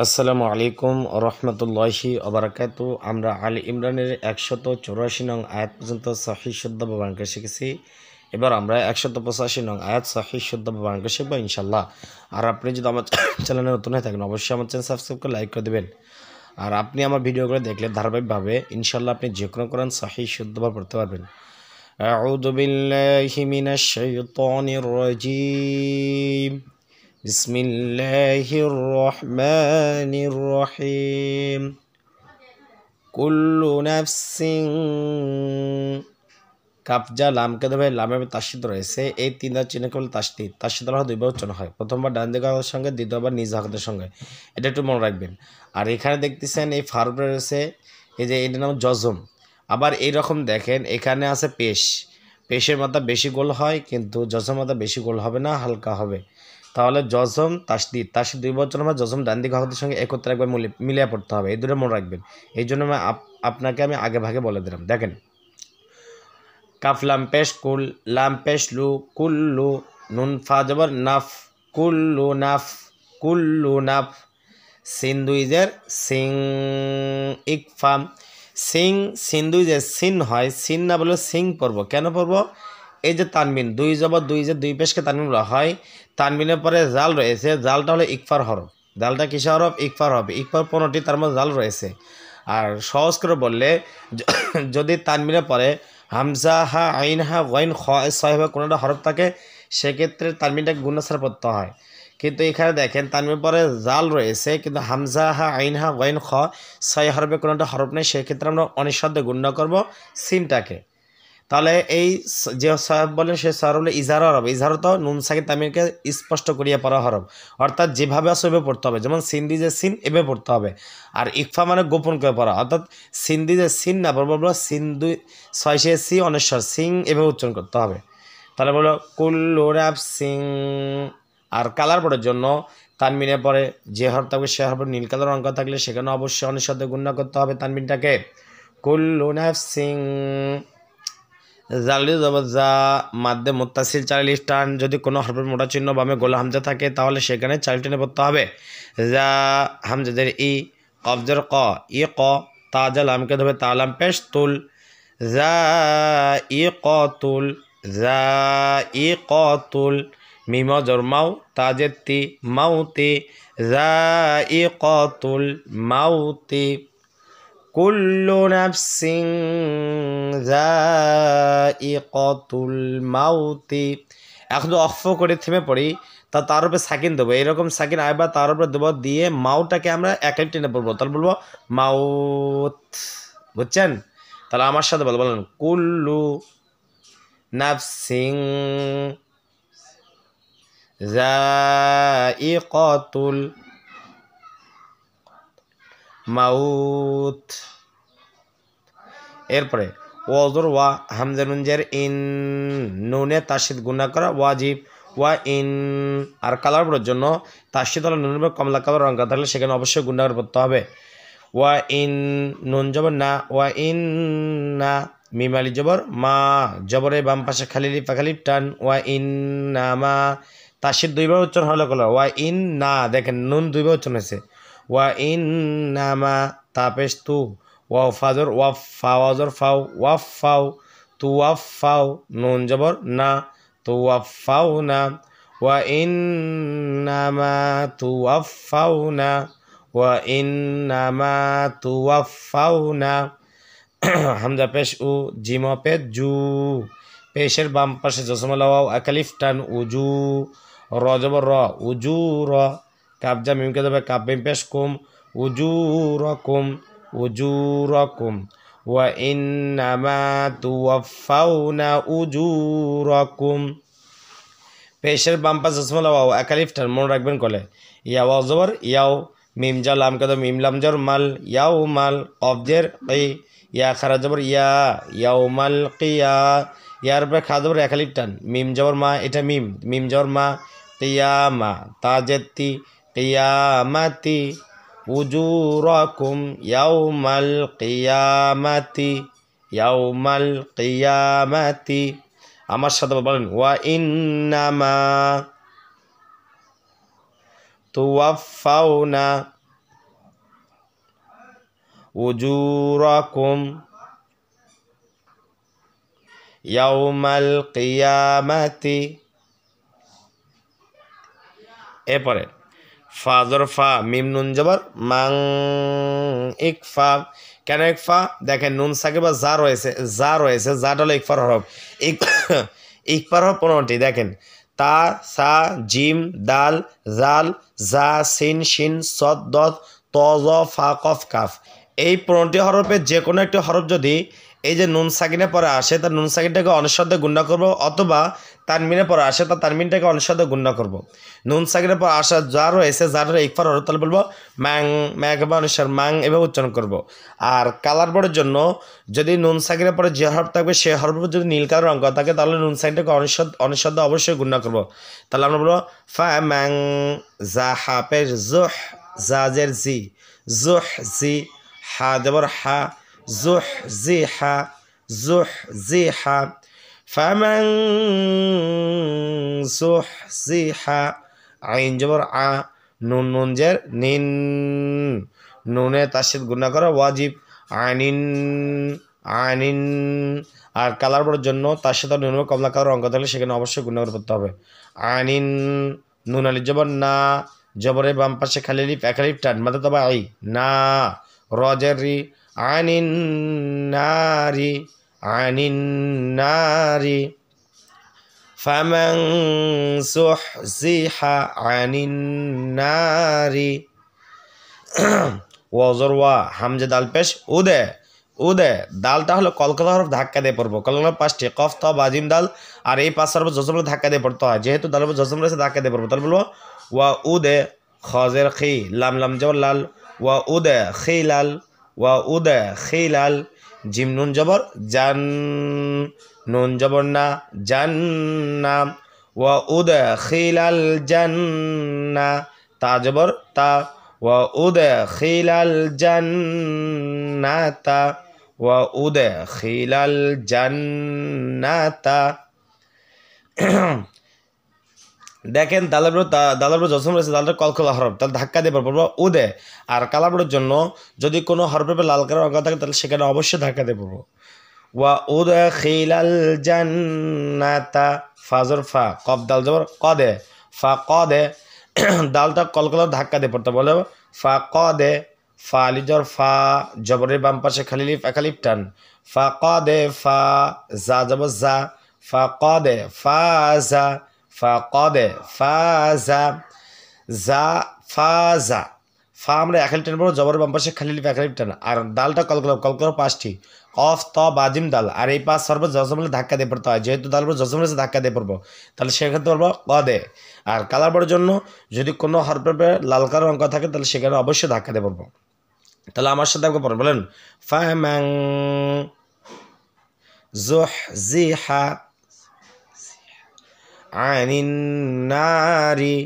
আসসালামু আলাইকুম রহমতুল্লাহি ওবারাকাতু। আমরা আলী ইমরানের 184 নং আয়াত পর্যন্ত সহিহ শুদ্ধ ব্যবহার করে শিখেছি। এবার আমরা 185 নং আয়াত সহিহ শুদ্ধ ব্যবহার করে শিখবো ইনশাল্লাহ। আর আপনি যদি আমার চ্যানেলে নতুন হয়ে থাকেন অবশ্যই আমার চ্যানেল সাবস্ক্রাইব করে লাইক করে দেবেন। আর আপনি আমার ভিডিওগুলো দেখলে ধারাবাহিকভাবে ইনশাল্লাহ আপনি যে কোনো কোরআন সহিহ শুদ্ধভাবে পড়তে পারবেন। আউযু বিল্লাহি মিনাশ শাইতানির রাজীম। বিসমিল্লাহির রহমানির রহিম। কুল্লু নাফসিন, কাফ যা লামকে দেবে, লামের তাসদীদ রয়েছে। এই তিনটা চিহ্ন কেবল তাসদীদ। তাসদীদ হলো দুইবার উচ্চারণ হয়, প্রথমবার ডান দিকে হাতের সঙ্গে, দ্বিতীয়বার নিজ হাতের সঙ্গে। এটা একটু মনে রাখবেন। আর এখানে দেখতেছেন এই ফার্বটা রয়েছে, এই যে এটার নাম জজম। আবার এইরকম দেখেন এখানে আছে পেশ। পেশের মাথা বেশি গোল হয়, কিন্তু জজম মাথা বেশি গোল হবে না, হালকা হবে। তাহলে জজম তাসদীদ, তাসদীদ দুই বচন হবে, জজম ডান দিকে হাতের সঙ্গে একত্রে একবার মিলিয়ে পড়তে হবে। এই দুটো মনে রাখবেন। এই জন্য আপনাকে আমি আগে ভাগে বলে দিলাম। দেখেন, কাফ লাম পেশ কুল, লাম পেশ লু, কুল্লু, নুন ফা জবর নাফ, কুল্লু নাফ, কুল্লু নাফ। সিন দুইজের সিং, ইকফাম সিং, সিন দুইজের সিন হয়, সিন না বলে সিং পড়ব। কেন পড়ব? এই যে তানবিন, দুই জবর দুই যে দুই পেশকে তানবিন বলা হয়। তানবিনের পরে জাল রয়েছে, জালটা হলো ইকফার হরফ। জালটা কিসে হরফ? ইকফার হবে। ইকফার 15টি, তার মধ্যে জাল রয়েছে। আর সহজ করে বললে, যদি তানবিনের পরে হামজা, হা, আইন, হা, গইন, খ, সহিবা কোনোটা হরফ থাকে, সেক্ষেত্রে তানবিনটাকে গুণা ছাড়া পড়তে হয়। কিন্তু এখানে দেখেন তানবিনের পরে জাল রয়েছে, কিন্তু হামজা, হা, আইন, হা, গইন, খ, ছয় হরফে কোনোটা হরফ নেই, সেক্ষেত্রে আমরা অনিঃশব্দে গুণনা করব সিনটাকে। তাহলে এই যে সাহেব বলেন সে সাহেব হলো ইজারা হরফ। ইজারা তো নুন সাকিন তামিরকে স্পষ্ট করিয়া পড়া হরফ, অর্থাৎ যেভাবে আসে এভাবে পড়তে হবে। যেমন সিন্ধি যে সিন, এভাবে পড়তে হবে। আর ইকফা মানে গোপন করে পড়া, অর্থাৎ সিন্ধি যে সিন না বলবো সিন্ধু, ছয় সে সি অনেশ্বর সিং, এভাবে উচ্চারণ করতে হবে। তাহলে বলো কুল্লু নাফসিং। আর কালার পড়ার জন্য তানবিনের পরে যে হরফ থাকবে সে হরফ নীল কালার অঙ্ক থাকলে সেখানে অবশ্যই অনিঃশব্দে গুণনা করতে হবে তানবিনটাকে। কুল্লু নাফসিং। জালি জবর যা, মাদ্দে মুত্তাসিল 40 টান। যদি কোনো হরফের মোটা চিহ্ন বামে গোলা হামজা থাকে তাহলে সেখানে 4 টেনে পড়তে হবে। যা হামজাদের ই, কবজের ক, ই ক, তাজা লামকে ধরবে তালাম পেশ তুল। যা ই ক তুল, যা ই ক তুল। মিম জর মাও, তাজের তি, মাউতি। যা ই ক তুল মাউতি। কুল্লু নাফসিন যায়িকাতুল মাউতি। এখন অক্ষ করে থেমে পড়ি, তার উপরে সাকিন দেবো। এরকম সাকিন আইবার তার উপরে দেবো, দিয়ে মাউটাকে আমরা একাই টেনে পড়বো। তাহলে বলবো মাউত। বুঝছেন? তাহলে আমার সাথে বলেন কুল্লু নাফসিন যায়িকাতুল মাউত। এরপরে ওয়াজর ওয়া, হামজা নুনজের ইন, নুনে তাসদীদ গুণা করা ওয়াজিব। ওয়া ইন। আর কালার পড়ার জন্য তাসদীদ হলো নুনের উপর কমলা কালার রঙ থাকলে সেখানে অবশ্যই গুণা করে পড়তে হবে। ওয়া ইন, নুন জবর না, ওয়া ইন না। মিম আলি জবর মা, জবরে বাম পাশে খালি লিফা খালি টান। ওয়া ইন না মা। তাসদীদ দুইবার উচ্চারণ হলো কলা। ওয়া ইন না, দেখেন নুন দুইবার উচ্চারণ হয়েছে। ওয়া ইন না মা, তাপেশ তু। ওয়াও ফাজর ওয়াফ, ফাওয়াজর ফাও, ওয়াফ ফাও, তু ওয়াফ ফাও, নুন জবর না, তু ওয়াফ ফাও না। ওয়া ইন্নামা তু ওয়াফ ফাও না, ওয়া ইন্নামা তু ওয়াফ ফাও না। হামজা পেশ উ, জিম পেশ জু। পেশের বাম পাশে জসমা লাওয়াও একালিফ টান উজু। র জবর র, উজু র। কাবজা মিমকে দেবে কাব মিম পেশ কুম, উজু রকুম, উজুরাকুম। ওয়া ইন্নামা তুওয়াফাউনা উজুরাকুম। পেশের বাম পাশে জসমা লাওয়াও একালিফ টান, মনে রাখবেন কলে। ইয়া ওয়াও জবর ইয়াও, মিম জা লাম কে মিম লাম জবর মাল, ইয়াও মাল। কবজের কি, ইয়া খারা জবর ইয়া, ইয়াও মাল কিয়া। ইয়ার উপরে খা জবর একালিফ টান, মিম জবর মা, এটা মিম, মিম জবর মা। কিয়ামা, তাজেতি, কিয়ামাতি। উজুরাকুম ইয়াউমাল কিয়ামাতি, ইয়াউমাল কিয়ামাতি। আমার সাথে বলেন ওয়া ইন্নামা তুওয়াফাউনা উজুরাকুম ইয়াউমাল কিয়ামাতি। এরপরে ফাজর ফা মিম নুন জবর মাং ইকফা। কেন ইকফা? দেখেন নুন সাকিব বা যা রয়েছে যাটা হলো ইকফার হরফ। ইকফার হরফ 15টি। দেখেন তা, সা, জিম, দাল, জাল, জা, সিন, শিন, সদ, দদ, ত, জ, ফা, কফ, কাফ। এই 15টি হরফের যে কোনো একটি হরফ যদি এই যে নুন সাকিনে পরে আসে তার নুন সাকিনটাকে অনিঃশব্দে গুণনা করব, অথবা তানমিনে পরে আসে তার তানমিনটাকে অনিঃশব্দে গুণনা করব। নুন সাকিনের পর আসা যা রয়েছে যার ইকফার হরফ তাহলে বলবো ম্যাং, ম্যাগ বা অনুসার মাং এভাবে উচ্চারণ করব। আর কালার বোর্ডের জন্য যদি নুন সাকিনের পরে যে হরফ থাকবে সে হরফের যদি নীল কালার অঙ্ক থাকে তাহলে নুন সাকিনটাকে অনিঃশব্দে অবশ্যই গুণনা করব। তাহলে আমরা বলবো ফা ম্যাং জা হাফের জুহ, জাজের জি, জুহ জি, হা জবর হা, জুহ জি হা, জুহ জি হা। ফামান জুহ জি হা, আইন জবর আ, নুন নুন জের নিন, নুনে তার সাথে গুণা করা ওয়াজিব। আনিন, আনিন। আর কালার বোর্ডের জন্য তার সাথে নুন কমলা কালার অঙ্ক থাকলে সেখানে অবশ্যই গুণা করে পড়তে হবে। আনিন, নুন আলি জবর না, জবরের বাম পাশে খালি লিপ এক লিপ টান মাথা তবে আই না, রজের রি, আনিন নারি, আনিন নারি। ফামান সুহজিহা আনিন নারি। ওয়াজর ওয়া হামজা দাল পেশ উদে, উদে দালটা হলো কলকলা হরফ ধাক্কা দিয়ে পড়বো। কলকলা 5টি কফ ত বাজিম দাল, আর এই 5 হরফ জজমে ধাক্কা দিয়ে পড়তে হয়। যেহেতু দাল জজম রয়েছে ধাক্কা দিয়ে পড়বো, তাহলে বলবো ওয়া উদে খজের খি, লাম লাম জবর লাল, ওয়া উদে খিলাল, ওয়া উদে খিলাল। জিম নুন জবর জান, নুন জবর না, জান্না, ওয়া উদে খিলাল জান্না, তা জবর তা, ওয়া উদে খিলাল জান্নাতা, ওয়া উদে খিলাল জান্নাতা। দেখেন দালার জসম রয়েছে, দালটা কলকলা হরফ, তাহলে ধাক্কা দিয়ে পড়বো উদে। আর কালাবোর্ডের জন্য যদি কোনো হরফের লাল কালার অঙ্ক থাকে তাহলে সেখানে অবশ্যই ধাক্কা দিয়ে পড়বো। ওয়া উদে খিলাল জান্নাতা, ফাজর ফা কফ দাল জবর কদে, ফা কদে। দালটা কলকলা ধাক্কা দিয়ে পড়তে বলে ফা কদে, ফা লিজর ফা, জবরের বাম পাশে খালি লিফ একালিফ টান, ফা কদে ফা, জা জবর জা, ফা কদে ফাজা, ফা কদে ফাজা, জা ফাজা। ফা আমরা একালি টান পড়বো, জবরের বাম পাশে খালি লিফ একালিফ টান। আর দালটা কলকলা, কলকলা 5টি কফ ত বাজিম দাল, আর এই 5 সর্ব জজমলে ধাক্কা দিয়ে পড়তে হয়। যেহেতু দাল জজমলে ধাক্কা দিয়ে পড়বো তাহলে সেক্ষেত্রে বলবো কদে। আর কালার বোর্ডের জন্য যদি কোনো হরফের লাল কালার অঙ্ক থাকে তাহলে সেখানে অবশ্যই ধাক্কা দিয়ে পড়বো। তাহলে আমার সাথে আপনি পড়েন, বলেন ফামান জুহজিহা আনিন নারি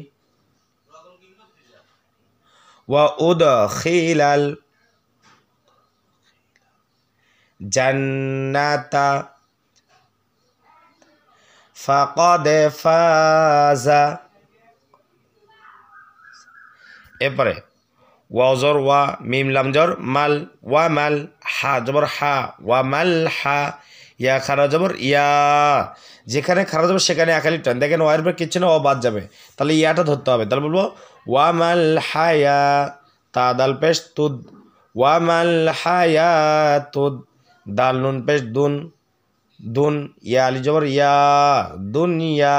ওয়া উদখিলাল জান্নাতা ফাকাদ ফাজা। এরপরে ওয়াজর ওয়া মিম লামজর মাল, ওয়া মাল, হা জবর হা, ওয়া মাল হা, ইয়া খারা জবর ইয়া, যেখানে খারা জবর সেখানে একালি টান। দেখেন ওয়ার পর কিচ্ছু না, ও বাদ যাবে, তাহলে ইয়াটা ধরতে হবে। তাহলে বলবো ওয়া মাল হায়া, তা দাল পেশ তুদ, ওয়া মাল হায়া তুদ, দাল নুন পেশ দুন, দুন, ইয়া আলি জবর ইয়া, দুনিয়া।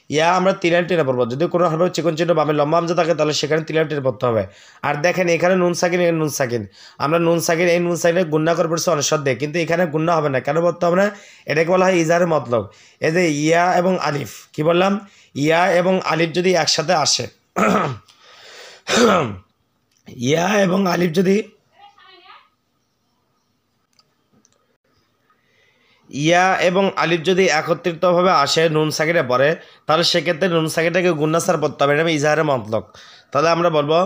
ইয়া আমরা 3 লাইন টেনে পড়বো। যদি কোনো হরফে চিকন চিহ্ন বামে লম্বা হামজা থাকে তাহলে সেখানে 3 লাইন টেনে পড়তে হবে। আর দেখেন এখানে নুন সাকিন, এখানে নুন সাকিন, আমরা নুন সাকিন এই নুন সাকিনে গুণনা করে পড়ছি অনিঃশব্দে, কিন্তু এখানে গুণনা হবে না। কেন পড়তে হবে না? এটাকে বলা হয় ইজারের মতলব। এই যে ইয়া এবং আলিফ, কি বললাম, ইয়া এবং আলিফ যদি একসাথে আসে, ইয়া এবং আলিফ যদি ইয়া এবং আলিফ যদি একত্রিতভাবে আসে নুন সাকিনে পড়ে তাহলে সেক্ষেত্রে নুন সাকিনটাকে গুন্নাসার পড়তে হবে, এটা ইজাহারের মতলব। তাহলে আমরা বলবো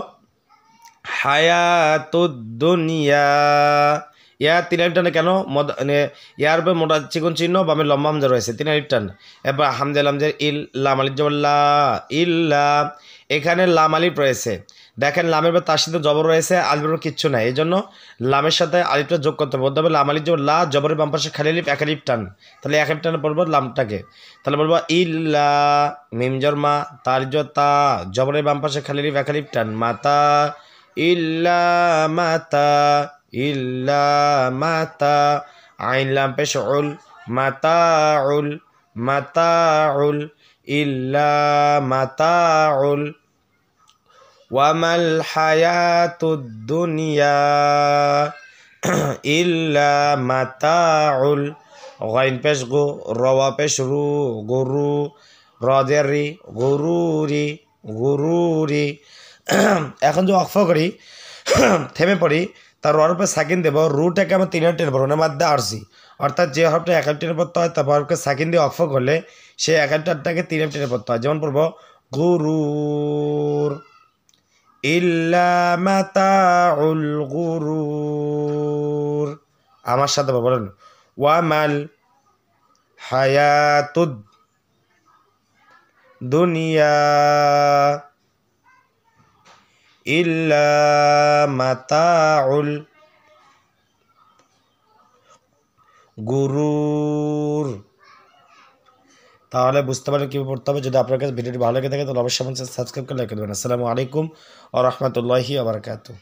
হায়াতুদ দুনিয়া। ইয়া 3 আলিফ টানে কেন? ইয়ার উপরে মোটা চিকন চিহ্ন বামে লম্বা হামজা রয়েছে, 3 আলিফ টান। এরপর হামজা লামজের ইল, লাম আলিফ জবর লা, ইল্লা, এখানে লাম আলিফ রয়েছে। দেখেন লামের পর তার সাথে জবর রয়েছে, আলিফের কিচ্ছু নাই, এই জন্য লামের সাথে আলিফটা যোগ করতে হবে। বলতে হবে লাম আলিফ জবর লা, জবরের বাম পাশে খালি আলিফ, এক আলিফ টান, তাহলে এক আলিফ টানে পড়বো লামটাকে, তাহলে বলবো ইল্লা, মিম জর মা, তার জর তা, জবরের বাম পাশে খালি আলিফ, এক আলিফ টান, মাতা, ইল্লা মাতা, ইল্লা মাতা, আইন লাম পেশ উল, মাতাউল, মাতাউল, ইল্লা মাতাউল, ওয়ামাল হায়াতুদ দুনিয়া ইল্লা মাতাউল, গাইন পেশ গো, রওয়া পেশ রু, গরু, রদেরি, গরুরি, গরুরি। এখন যে অক্ফ করি, থেমে পড়ি, তার রর উপরে সাকিন দেবো, রুটাকে আমার তিন টেনে পড়বো না, মাধ্যে আরসি, অর্থাৎ যে হরফটা এক টেনে পড়তে হয়, তারপর হরফকে সাকিন দিয়ে অক্ফ করলে সে এক টাকে তিন টেনে পড়তে হয়। যেমন পড়বো গুরুর, ইল্লা মাতাউল গুরুর। আমার সাথে বলেন ওয়ামাল হায়াতুদ দুনিয়া ইল্লা মাতাউল গুরুর। তাহলে বুঝতে পারেন কীভাবে পড়তে হবে। যদি আপনার কাছে ভিডিওটি ভালো লেগে থাকে তাহলে অবশ্যই আমাকে সাবস্ক্রাইব করে লাইক দেবেন। আসসালামু আলাইকুম ওয়া রাহমাতুল্লাহি ওয়া বারাকাতুহু।